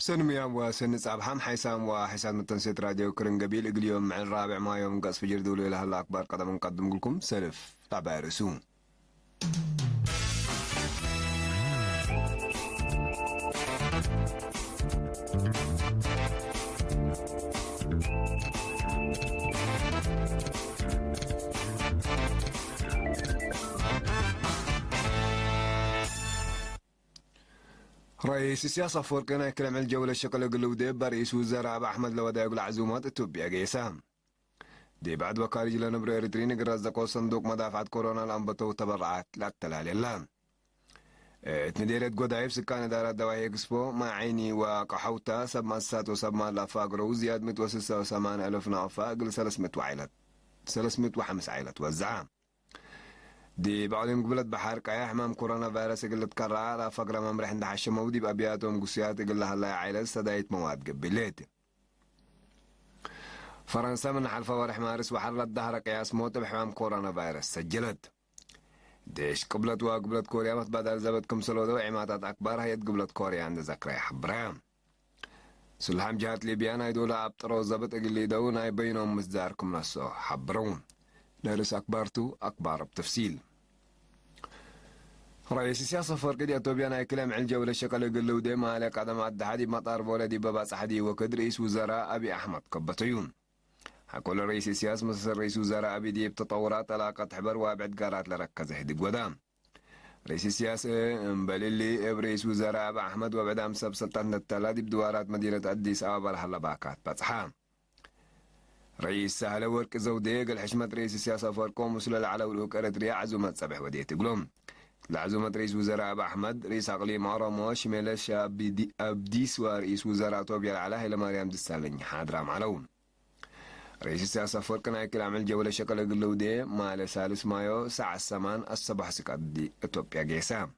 سنميام وسن صباحم حيسام وحساب متنسيت راديو كرنجبيل اليوم مع الرابع ما يوم قص فجر دولي له الأخبار قدم نقدم لكم سلف تابع رسوم. رئيس السياسة فرقنا كلام الجولة الشكل قلودي برئيس وزراء أحمد لودا يقول عزومات التوبيا قيسام دي بعد وكارج لنبر إريترين قرزقو صندوق مدافعة كورونا الأنبطو تبرعات لا التلال اللام اتنديرت قدايف سكان دارة دواهي اكسبو مع عيني وقحوتا سب ماسات وسب مال لافاق رو زياد متوسسة وسمان ألف نافاق لسلسمة وعيلت سلسمة وحمس عيلت وزعام دي بعدين قبلت بحر كايا حمام كورونا فيروس قلت كرارة فقرة ممرح عند حش مودي بأبياتهم قصيات قل لها الله عائلة سدايت مواد قبلت فرنسا من حلفة ورح مارس وحرت ظهر قياس موت بحمام كورونا فيروس سجلت ديش قبلت وقبلت كوريا متبادل زبطكم سلودو عماتات أكبر هي قبلت كوريا عند ذكرى حبرام سلحام جهات ليبيانا يدولا أبطرو زبط اقلي دونا يبينهم مزداركم نسو حبرون نرس أكبرتو أكبر بتفصيل رئيس السياسة فرقدي أتوبيانا كلام عن الجولة الشكل يقلو ديما على قدم الدحادي مطار بولدي باباس حدي وكد رئيس وزراء أبي أحمد قبطيون حكول رئيس السياسة مصر رئيس وزراء أبي دي بتطورات علاقة حبر وابعد قارات لركز هدق ودام رئيس السياسة مبللي رئيس وزراء أبي أحمد وبعد أمسب سلطان التلادي بدوارات مدينة أديس أبا الحلباكات باتحام رئيس سهلة ورك زودي قال حشمة رئيس السياسة فرقوم مسؤول على ولوك أريتريا عزومات صبح وديت قلهم لعزومة رئيس وزراء أبي أحمد رئيس أقليم عرموش ميلش أبديس ورئيس وزراء توبيا العلاهي لمريم دستالين حاضرام علوم رئيس السياسة فرقنا يكل عمل جولة شكل قلودي مال سالس مايو ساعة السمان الصبح سكادي توبيا قيسام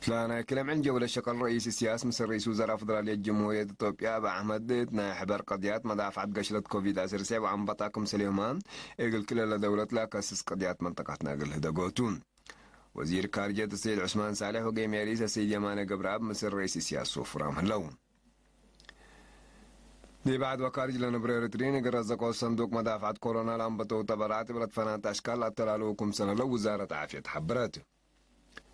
فلانا كلام عن جولة شكل رئيس السياسة مصر رئيس وزراء فدرالية جمهورية إثيوبيا أبي أحمد تناحبر قضيات مدافعة قشرة كوفيد 19 وعم بطاكم سليمان إقل كل دولة لا كسس قضيات منطقتنا قل هدا قوتون وزير خارجية السيد عثمان صالح وقيم ياريس السيد يمانة قبراب مصر رئيس السياسة وفرام هلون دي بعد وكارج لنبر إريترين قرزقو صندوق مدافعة كورونا الأنبطو تبرعات بلد فنات أشكال أتلالوكم سنة لو وزارة عافية حبرته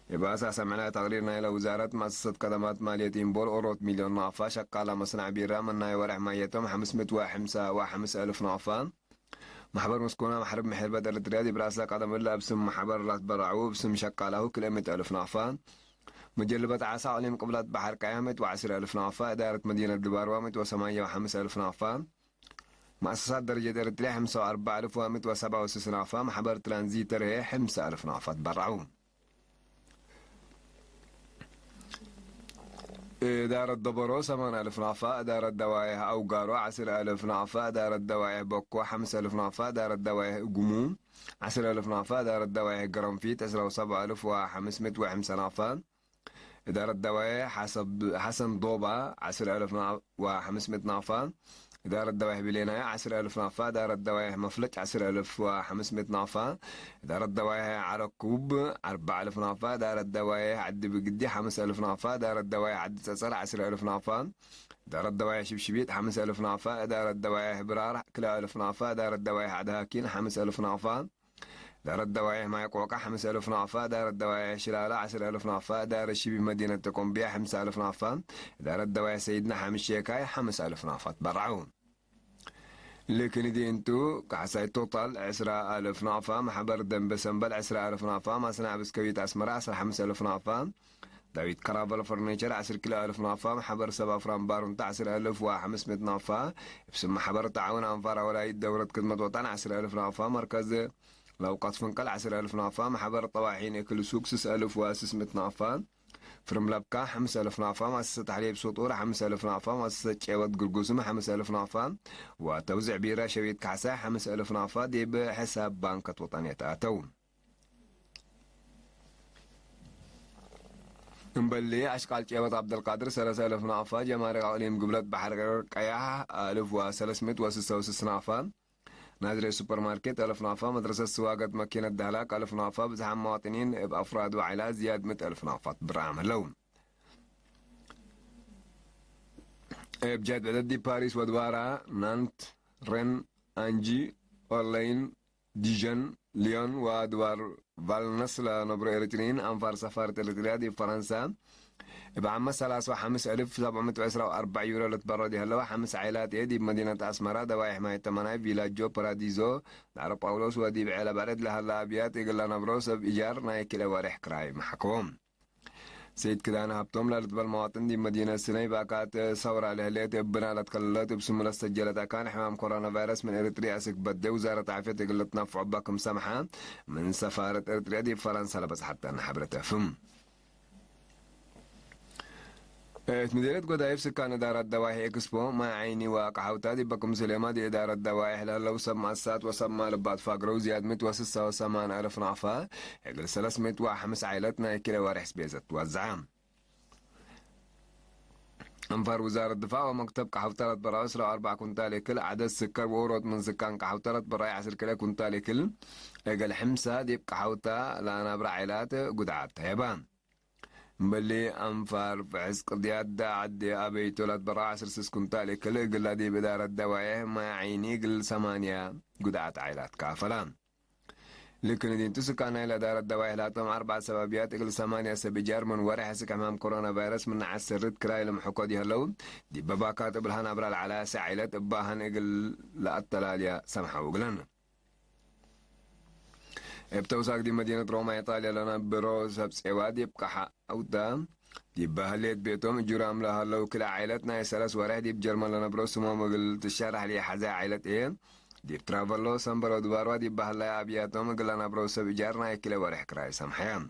يبقى أساسا معنا تقريرنا إلى وزارة مؤسسة خدمات مالية إنبول أوروت مليون نعفا شقالة مصنع بيرا من ناي ورع مايتهم 500 ألف نعفان محبر مسكونة محرب محل بدر التريادي براسلا قدم الله بسم محبر لا تبرعوه بسم شقاله كل 100 ألف نعفان مجلبة عسى عليم قبلت بحر قيامة و10 ألف نعفا إدارة مدينة دبار و108 ألف نعفان مؤسسات درجة إرتريا 4,167 نعفا محبر ترانزيتر هي 5 ألف نعفا تبرعوه إدارة دبرو 8,000 نعفا إدارة دوايه أوقارو 10,000 نعفا إدارة دوايه بوكو 5,000 نعفا إدارة دوايه قموم 10,000 نعفا إدارة دوايه قرنفيت 7,505 نعفا إدارة دوايه حسن ضوبة 10,500 نعفا إدارة دوايه بليناية 10,000 نعفا إدارة دوايه مفلج 10,500 نعفا إدارة دوايه عرقوب 4,000 نعفا إدارة دوايه عد بقدي 5,000 نعفا إدارة دوايه عد تسر 10,000 نعفا إدارة دوايه شبشبيت 5,000 نعفا إدارة دوايه برار كلا 1,000 نعفا إدارة دوايه عدهاكين 5,000 نعفا إدارة دوايه ما يقوقع 5,000 نعفا إدارة دوايه شلالة 10,000 نعفا إدارة شبي مدينة تقومبيا 5,000 نعفا إدارة دوايه سيدنا حامي الشيكاي 5,000 نعفا تبرعون لكن دي انتو كحساي توتال 10,000 نعفا محبر دم بسنبل 10,000 نعفا مصنع بسكويت أسمرة 5,000 نعفا داويد كرافل فرنيتشر 10,000 نعفا محبر 7 فران بارون 10,500 نعفا بسم محبر تعاون أنفار ولاية دورة خدمة وطن 10,000 نعفا مركز لو قد فنقل 10,000 نعفا محبر طواحين كل سوق 6,600 نعفا فرم لبكا 5,000 نعفا مؤسسة تحليب سطورة 5,000 نعفا مؤسسة شيوت قرقوسمة 5,000 نعفا وتوزع بيرا شويت كعسا 5,000 نعفا دي بحساب بانكة وطنية آتون مبلي أشكال شيوت عبد القادر 3,000 نعفا جمارك عليم قبلت بحر قياح 1,366 نعفا نادري سوبر ماركت 1,000 نعفا مدرسة سواقة ماكينة دهلاك 1,000 نعفا بزحام مواطنين بأفراد وعائلات زياد 100,000 نعفا برعام اللون بجد بعدد دي باريس ودوارها نانت رين أنجي أورلين ديجن ليون ودوار فالنس لنبرو إريترين أنفار سفارة إريتريا دي فرنسا بعمل 35,724 يورو لتبردي هلوا 5 عائلات يدي بمدينة أسمرة دوايح ماي تمناي فيلاجو باراديزو دار باولوس ودي بعيلة برد لهلا أبيات يقول لنا بروس بإيجار ناي كلا وارح كراي محكوم سيد كده أنا هبتم لتبال مواطن دي مدينة سناي باكات ثورة لهليت بنا لتكللت بسمولة سجلت كان حمام كورونا فيروس من إريتريا سك بدي وزارة عافية يقول لتنفع باكم سمحة من سفارة إريتريا دي فرنسا لبس حتى أنا حبرتها فم مديرية قدايف سكان إدارة دواحي إكسبو مع عيني وقحوتا دي بكم سليمة دي إدارة دواحي لو سمع السات وسمع لبات فاقرو زياد مت وسسة وسمان ألف نعفا يقل 305 عائلتنا كلا وارح سبيزة توزعام أنفار وزارة الدفاع ومكتب قحوتالة برا أسرة 4 كنتالي كل عدد سكر وورود من سكان قحوتالة برا عسر كلا كنتالي كل يقل حمسة دي بقحوتا لانا برا عائلات قدعات هيبان بلي أنفار بعز قضيات دا عدي أبي تولد برا عسر سس كنتالي كل قل دي بدارة دوايه ما عيني قل 8 قدعات عائلات كافلان لكن دي انتو سكان إلى دار الدوايه لاتهم 4 سبابيات قل 8 سبجار من ورح سك أمام كورونا فيروس من عسرت كراي لمحكو دي هلو دي بابا كاتب لهان أبرا العلاسة عائلات إباهن قل لأتلاليا سمحة وقلن بتوساق دي مدينة روما إيطاليا لنا برو سبس إيواد يبقى حق أوتا دي بهليت بيتهم جرام لها لو كلا عائلتنا يسلس ورح دي بجرمان لنا برو سمو مقل تشارح لي حزا عائلة إيه دي بترافلو سنبرو دواروا دي بهلا أبياتهم مقل لنا برو سبجارنا يكلا ورح كراي سمحيان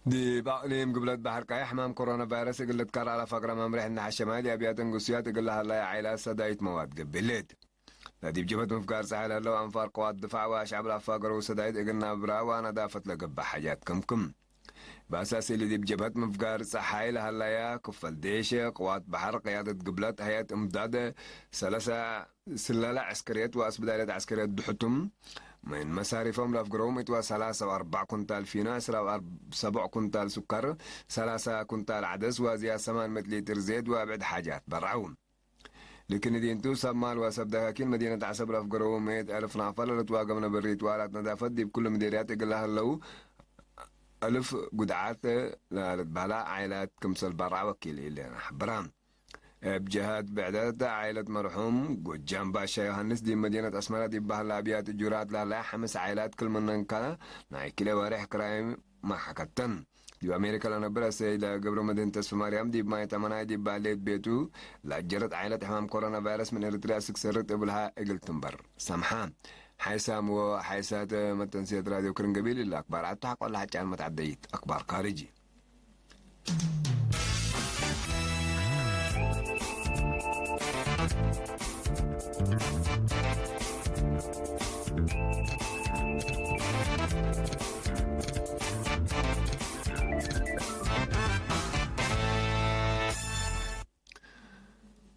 دي بقليم قبلت بحر كاي حمام كورونا فيروس قلت كار على فقرة ممرح النحى الشمالي أبياتن قصيات قل لها لا عائلة سدايت مواد قبلت نادي بجبهة مفقار ساحل هلو أنفار قوات دفاع وأشعب الأفاقر وسدايد إقلنا برا وأنا دافت لقبة حاجات كم بأساس اللي دي بجبهة مفقار ساحل هلايا كفل ديش قوات بحر قيادة قبلت هيئة إمداد سلالة عسكريات وأسبدالات عسكريات دحتم من مصاريفهم لأفقرهم إتوا 3 و4 كنتال فينا 7 كنتال سكر 3 كنتال عدس وزيا 8 لتر زيت وأبعد حاجات برعون لكن دي انتو سمال واسب دهاكين مدينة عسب رفقرو 100,000 نعفل لتواقمنا بالريت والات ندافت دي بكل مديريات يقلها لو 1000 قدعات لتبهلا عائلات كمسل برع وكيل اللي انا حبران بجهات بعدات عائلة مرحوم قجام باشا يوهنس دي مدينة اسمرة دي بهلا ابيات الجرات لها 5 عائلات كل منن كان نايكيلي واريح كرايم ما حكتن دي أمريكا لنا برس إلى قبل مدينة مريم دي بما يتمنى دي باليت بيتو لأجرت عائلة حمام كورونا فيروس من إريتريا سكسرت قبلها إقل تنبر سمحان حيسام وحيسات متنسية راديو كرنقبيل الأكبر عتحق ولا حتى عن متعديت أكبر خارجي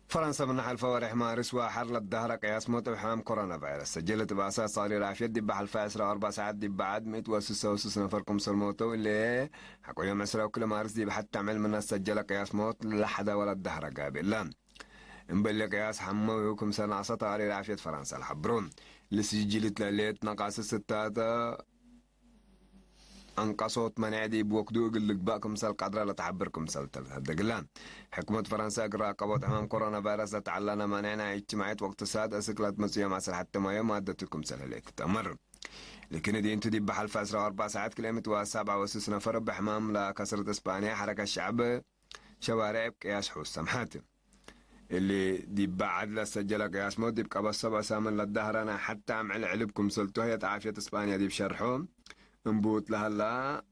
فرنسا من نحل فوارح مارس وحر للدهر قياس موت بحمام كورونا فيروس سجلت بأساس صاري العافية دي بحل فاسرة 4 ساعات دي بعد 166 نفركم سلموتو اللي حكوا يوم عسرة وكل مارس دي بحد تعمل منها سجل قياس موت لحدا ولا الدهر قابل لا مبلغ قياس حموكم سنة عصة على العافية فرنسا الحبرون اللي سجلت لليت نقاس الستات أنقصوت منعدي بوقدو يقول لك باكم سال قدرة لتعبركم سال هذا قلان حكومة فرنسا قرأ قبوت أمام كورونا فيروس تعلنا منعنا اجتماعات وقت ساد أسكلت مصية مصر حتى ما يوم عدتكم سال هليك تمر لكن دي انتو دي بحل فاسرة 4 ساعات كلمة و7 نفر بحمام لكسرة اسبانيا حركة الشعب شوارع قياس حوس سمحات اللي دي بعد لسجل قياس مود دي بقى بس 7 سامن للدهرنا حتى عمل علبكم سلتو هي عافية اسبانيا دي بشرحهم انبوت لهلا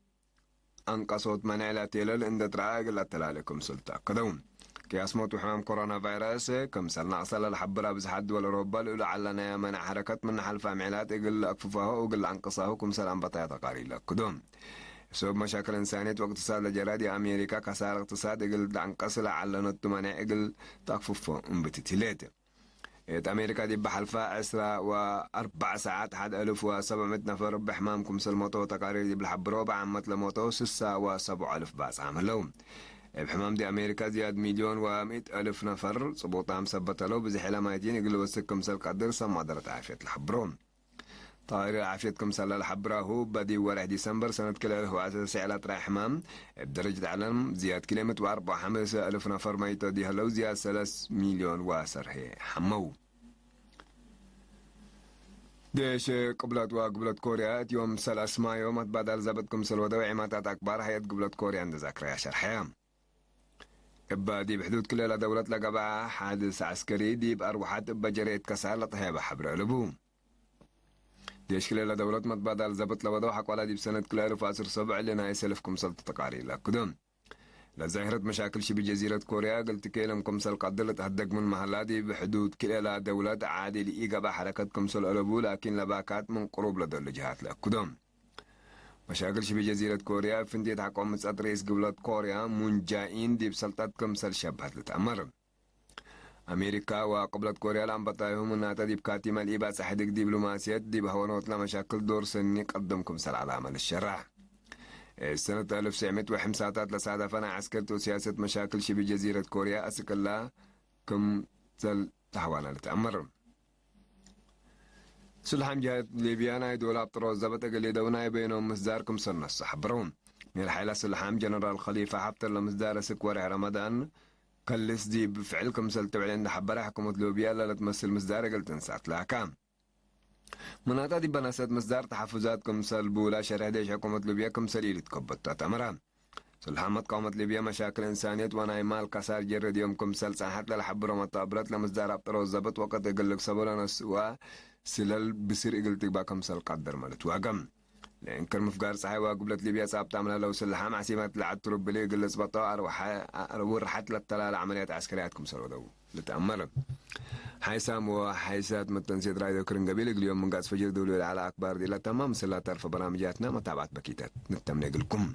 انقصوت منع لا تيلل اند تراق لا تلالكم سلطة قدوم قياس موت وحمام كورونا فيروس كم سلنا أصل الحبرة بزحد دول أوروبا لأولو علنا منع حركات من حل فامعلات يقل أكففها وقل عنقصها كم سلام بطايا تقاريلا قدوم بسبب مشاكل إنسانية واقتصاد لجرادي أمريكا كسار اقتصاد يقل عنقص لعلنا التمانع يقل تكففه انبتتليته أمريكا دي بحلفاء 4 ساعات 1700 نفر بحمامكم سلموتو تقارير دي بالحبرو بعمت لموتو 6 و7 ألف باس عملهم بحمام دي أمريكا زياد 1,100,000 نفر صبوطها مثبتة بزي حلاماتين يقلوا وسكم سلق الدرسة ما درت عافية الحبرون طائرة عافيتكم سلا الحبرة هو بدي 1 ديسمبر سنة كلا هو أساس سعلات راي حمام بدرجة علم زياد كيلومتر و4,500,000 نفر ميتة دي هلو زياد 3 مليون واسر هي حمو ديش قبلت وقبلت كوريا يوم 3 مايو متبادل زبطكم سلوى دوعي ماتات أكبر هيئة قبلت كوريا عند ذاكرة شرحيام إبا دي بحدود كل دولة لقبع حادث عسكري دي بأروحات إبا جريت كسار لطهيبة حبر لبو ديش كل دولة متبادل زبط لوضوحك ولا دي بسنة كل فاسر 7 لنا يسلفكم سلطة تقارير لكدوم لظاهرة مشاكل شبه جزيرة كوريا قلت كيلمكم سل قدر تهدق من محلاتي بحدود كل دولة عادي لإيقابة حركتكم سل ألبو لكن لباكات من قروب لدول جهات لكدوم مشاكل شبه جزيرة كوريا فنديت حقوم مسأت رئيس قبلة كوريا منجائين دي بسلطتكم سل شبهت لتأمر أمريكا وقبلة كوريا لعم بطايهم أنها تديب كاتمة الإباء سحدق دبلوماسيات دي بهونوت لمشاكل دور سني قدمكم سل على عمل الشرع سنة 1950 لسادة فنا عسكرت وسياسة مشاكل شبه جزيرة كوريا أسكلا كم سل تحوانا لتأمر سلحام جهة ليبيانا دولة بطرو الزبط أقل دونا بينهم مصداركم سنة الصحبرون من الحيلة سلحام جنرال خليفة حفتر لمصدار سكوري رمضان كلس دي بفعلكم سل تبعلين حبرا حكومة ليبيا لا تمثل مصدار أقل تنسات لأكام مناطق دي بناسات مصدار تحفظاتكم سل بولا شرح ديش حكومة ليبيا كم سليل تكبت تأمران سلحامة قومة ليبيا مشاكل إنسانية وانا إمال كسار جرد يومكم سل ساحات للحبرة مطابرات لمصدار أبطرو الزبط وقت يقلق سبولا نسوا سلال بسير إقل تقباكم سل قدر مالت واقم لأن كرمفقار صحي وقبلت ليبيا سابت عملها لو سلحام عسيمات لعد ترب لي قل سبطا ورحت للتلال عمليات عسكرياتكم سلو دو لتأمر حيسام وحيسات متنسيد رايدو كرنقبيل اليوم من قاس فجر دولي على أكبر دي لا تمام سلا تعرف برامجاتنا متابعة بكيتات نتمنى لكم